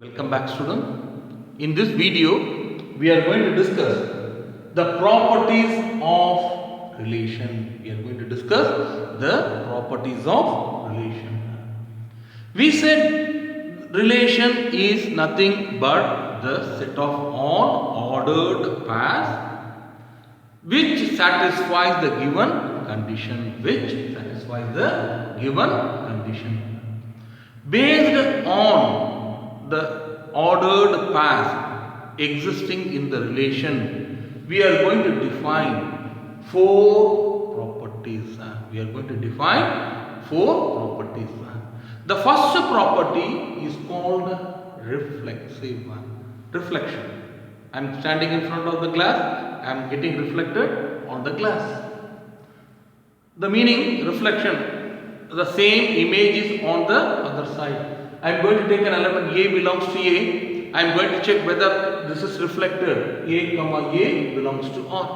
Welcome back, student. In this video we are going to discuss the properties of relation. We are going to discuss the properties of relation. We said relation is nothing but the set of ordered pairs which satisfies the given condition. Based on the ordered pairs existing in the relation, we are going to define four properties. The first property is called reflection. I am standing in front of the glass, I am getting reflected on the glass. The meaning reflection, the same image is on the other side. I am going to take an element A belongs to A. I am going to check whether this is reflected. A comma A belongs to R.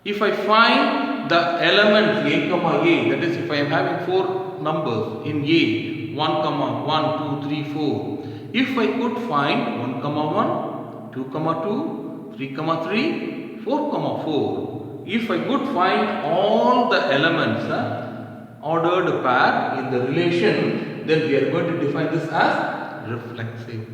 If I find the element A comma A, that is if I am having four numbers in A, 1 comma 1, 2, 3, 4. If I could find 1 comma 1, 2 comma 2, 3 comma 3, 4 comma 4. If I could find all the elements ordered pair in the relation, then we are going to define this as reflexive.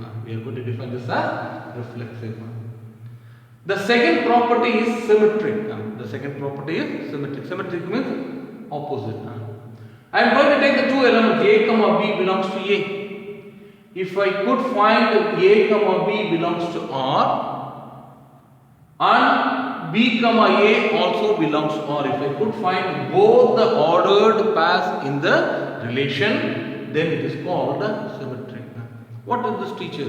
The second property is symmetric. Symmetric means opposite. I am going to take the two elements A comma B belongs to A. If I could find A comma B belongs to R and B comma A also belongs to R, if I could find both the ordered pairs in the relation, then it is called symmetric. What is this teacher?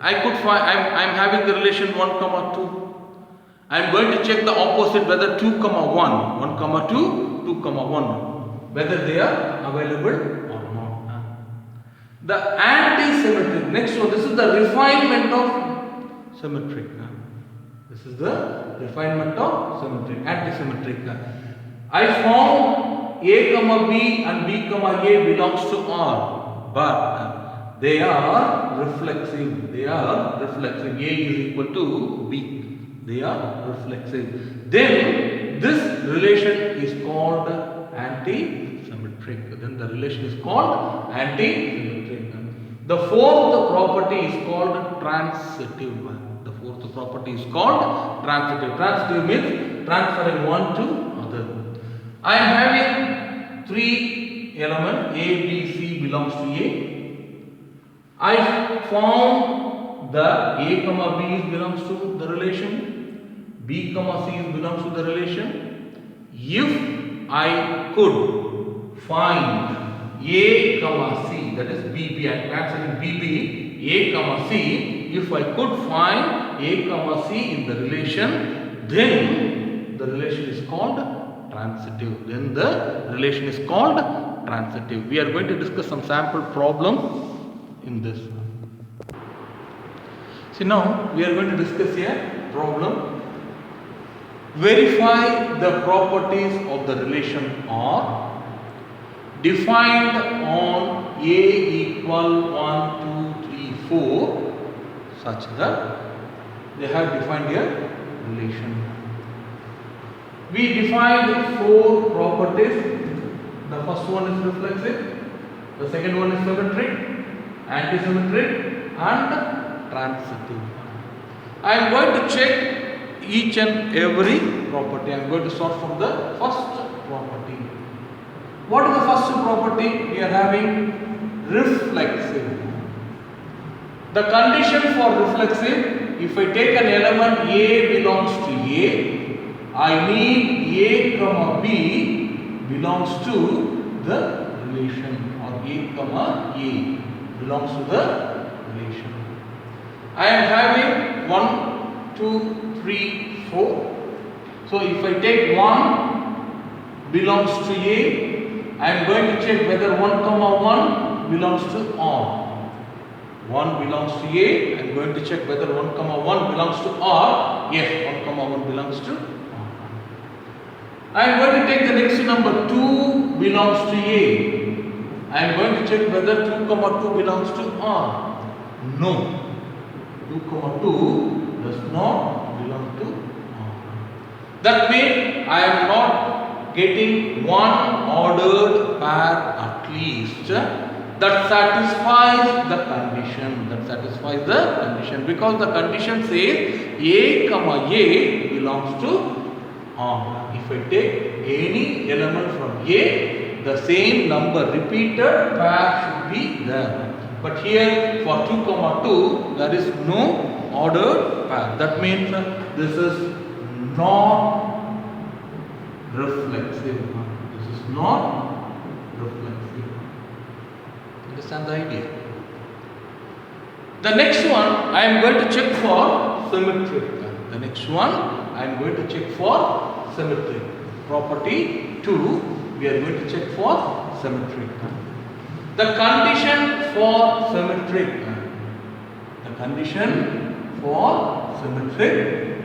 I could find, I am having the relation 1 comma 2. I am going to check the opposite, whether 2 comma 1, 1 comma 2, 2 comma 1, whether they are available or not. The anti-symmetric, next one, this is the refinement of symmetric. Anti-symmetric. I found A comma B and B comma A belongs to R, but they are reflexive. A is equal to B. They are reflexive. Then this relation is called anti-symmetric. The fourth property is called transitive. Transitive means transferring one to other. I am having three elements A, B, C belongs to A. I found the A comma B belongs to the relation, B comma C belongs to the relation. If I could find A comma C, that is BB, I am transferring BB, A comma C. If I could find A comma C in the relation, then the relation is called transitive. We are going to discuss some sample problem in this. See, now we are going to discuss a problem. Verify the properties of the relation R defined on A equal 1, 2, 3, 4 such that they have defined a relation. We defined four properties. The first one is reflexive, the second one is symmetric, anti-symmetric and transitive. I am going to check each and every property. I am going to start from the first property. What is the first property? We are having reflexive. The condition for reflexive, if I take an element A belongs to A, I need A comma B belongs to the relation, or A comma A belongs to the relation. I am having 1, 2, 3, 4. So if I take 1 belongs to A, I am going to check whether 1 comma 1 belongs to R. 1 belongs to A, I am going to check whether 1 comma 1 belongs to R. Yes, 1 comma 1 belongs to R. I am going to take the next number, 2 belongs to A. I am going to check whether 2 comma 2 belongs to R. No. 2 comma 2 does not belong to R. That means I am not getting one ordered pair at least that satisfies the condition. That satisfies the condition because the condition says A comma A belongs to R. If I take any element from A, the same number repeated pair should be there. But here for 2 comma 2 there is no ordered pair. That means this is not reflexive. This is not reflexive. Understand the idea? The next one I am going to check for symmetry. The next one I am going to check for symmetry. Property 2 we are going to check for symmetry. The condition for symmetric. The condition for symmetric.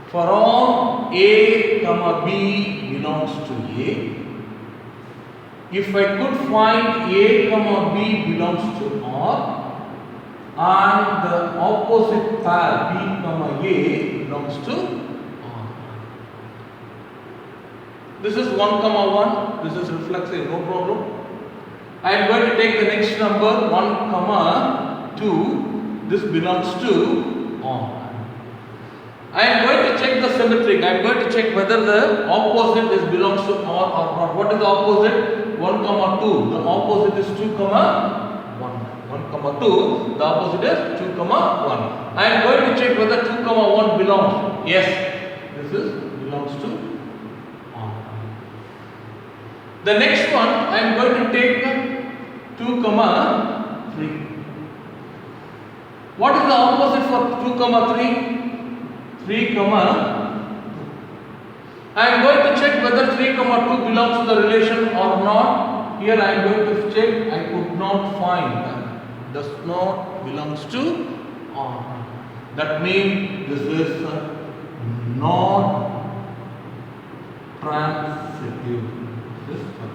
For all A comma B belongs to A. If I could find A comma B belongs to R and the opposite pair B comma A belongs to this is 1 comma 1, this is reflexive, no problem. I am going to take the next number 1 comma 2, this belongs to R. I am going to check the symmetric, I am going to check whether the opposite is belongs to R or not. What is the opposite? 1 comma 2, the opposite is 2 comma 1. 1 comma 2, the opposite is 2 comma 1. I am going to check whether 2 comma 1 belongs. Yes, this is belongs to the next one I am going to take 2 comma 3. What is the opposite for 2 comma 3? 3 comma 2. I am going to check whether 3 comma 2 belongs to the relation or not. Here I am going to check. I could not find. Does not belongs to R. That means this is not transitive.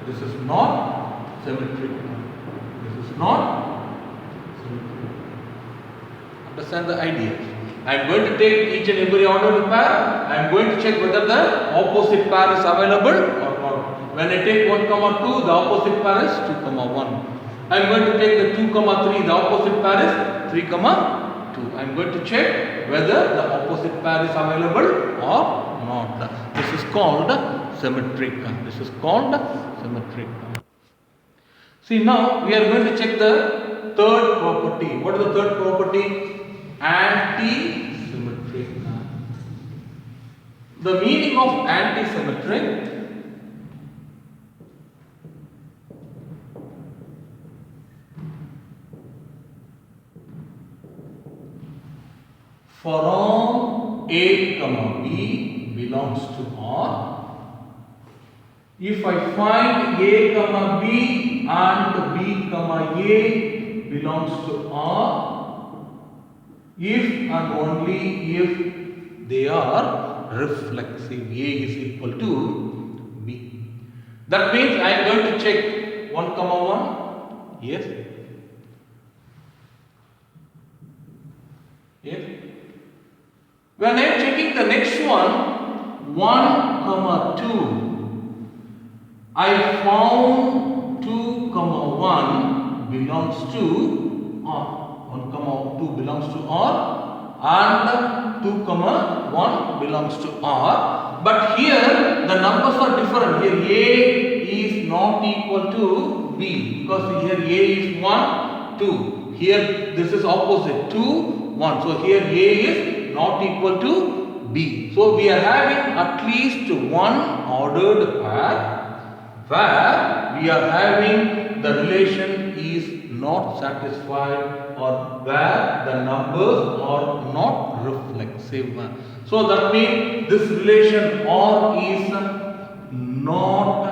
This is not symmetric. This is not symmetric. Understand the idea? I am going to take each and every ordered pair. I am going to check whether the opposite pair is available or not. When I take 1 comma 2, the opposite pair is 2 comma 1. I am going to take the 2 comma 3, the opposite pair is 3 comma 2. I am going to check whether the opposite pair is available or not. This is called symmetric. This is called symmetric. See, now we are going to check the third property. What is the third property? Anti-symmetric. The meaning of anti-symmetric for all A comma B belongs to R. If I find A comma B and B comma A belongs to R, if and only if they are reflexive, A is equal to B. That means I am going to check 1 comma 1. Yes. Yes. When I am checking the next one, 1 comma 2. I found 2 comma 1 belongs to R. 1 comma 2 belongs to R and 2 comma 1 belongs to R. But here the numbers are different. Here A is not equal to B because here A is 1, 2. Here this is opposite 2, 1. So here A is not equal to B. So we are having at least one ordered pair where we are having the relation is not satisfied or where the numbers are not reflexive. So that means this relation R is not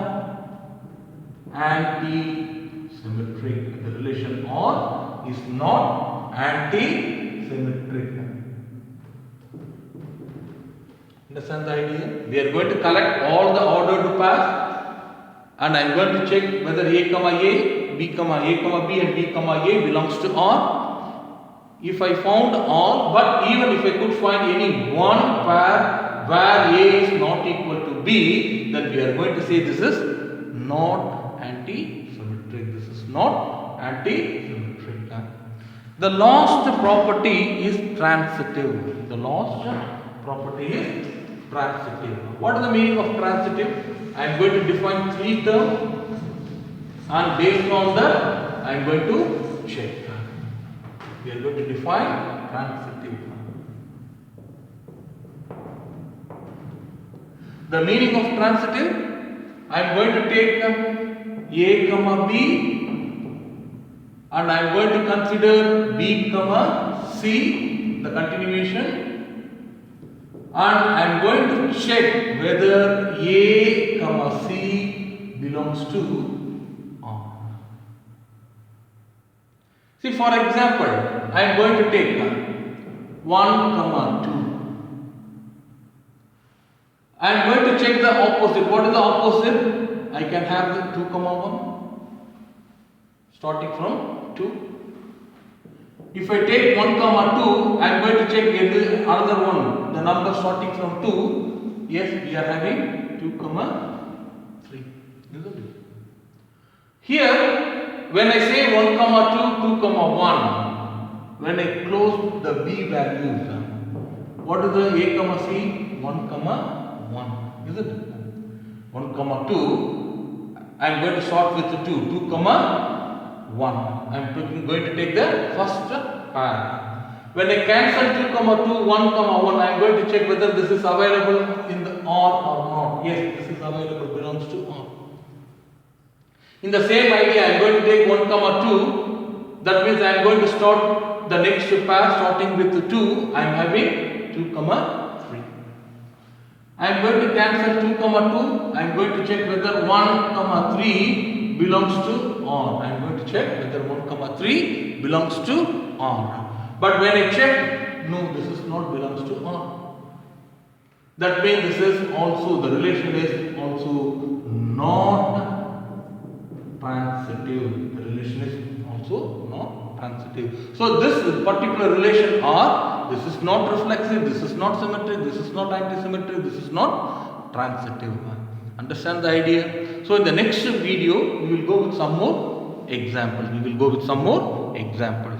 anti-symmetric. The relation R is not anti-symmetric. Understand the idea? We are going to collect all the ordered pairs and I am going to check whether A comma A B comma A comma B and B comma A belongs to R. If I found all, but even if I could find any one pair where A is not equal to B, then we are going to say this is not anti-symmetric. This is not anti-symmetric. The last property is transitive. The last property is transitive. What is the meaning of transitive? I am going to define three terms, and based on that I am going to check. We are going to define transitive. The meaning of transitive, I am going to take A comma B and I am going to consider B comma C, the continuation, and I am going to check whether A comma C belongs to R. See, for example, I am going to take 1 comma 2. I am going to check the opposite. What is the opposite? I can have the 2 comma 1 starting from 2. If I take 1 comma 2, I am going to check another one, the number starting from 2. Yes, we are having 2 comma 3. Isn't it? Here, when I say 1 comma 2, 2 comma 1, when I close the B values, what is the A comma C? 1 comma 1, isn't it? 1 comma 2, I am going to start with the 2 comma 1. I am going to take the first pair. When I cancel 2 comma 2, 1 comma 1, I am going to check whether this is available in the R or not. Yes, this is available, belongs to R. In the same idea, I am going to take 1 comma 2, that means I am going to start the next pair starting with the 2, I am having 2 comma 3. I am going to cancel 2 comma 2, I am going to check whether 1 comma 3 belongs to R. I am going to check whether 1 comma 3 belongs to R. But when I check, no, this is not belongs to R. That means this is also, the relation is also not transitive. The relation is also not transitive. So this particular relation R, this is not reflexive, this is not symmetric, this is not anti-symmetric, this is not transitive. Understand the idea? So in the next video, we will go with some more examples. We will go with some more examples.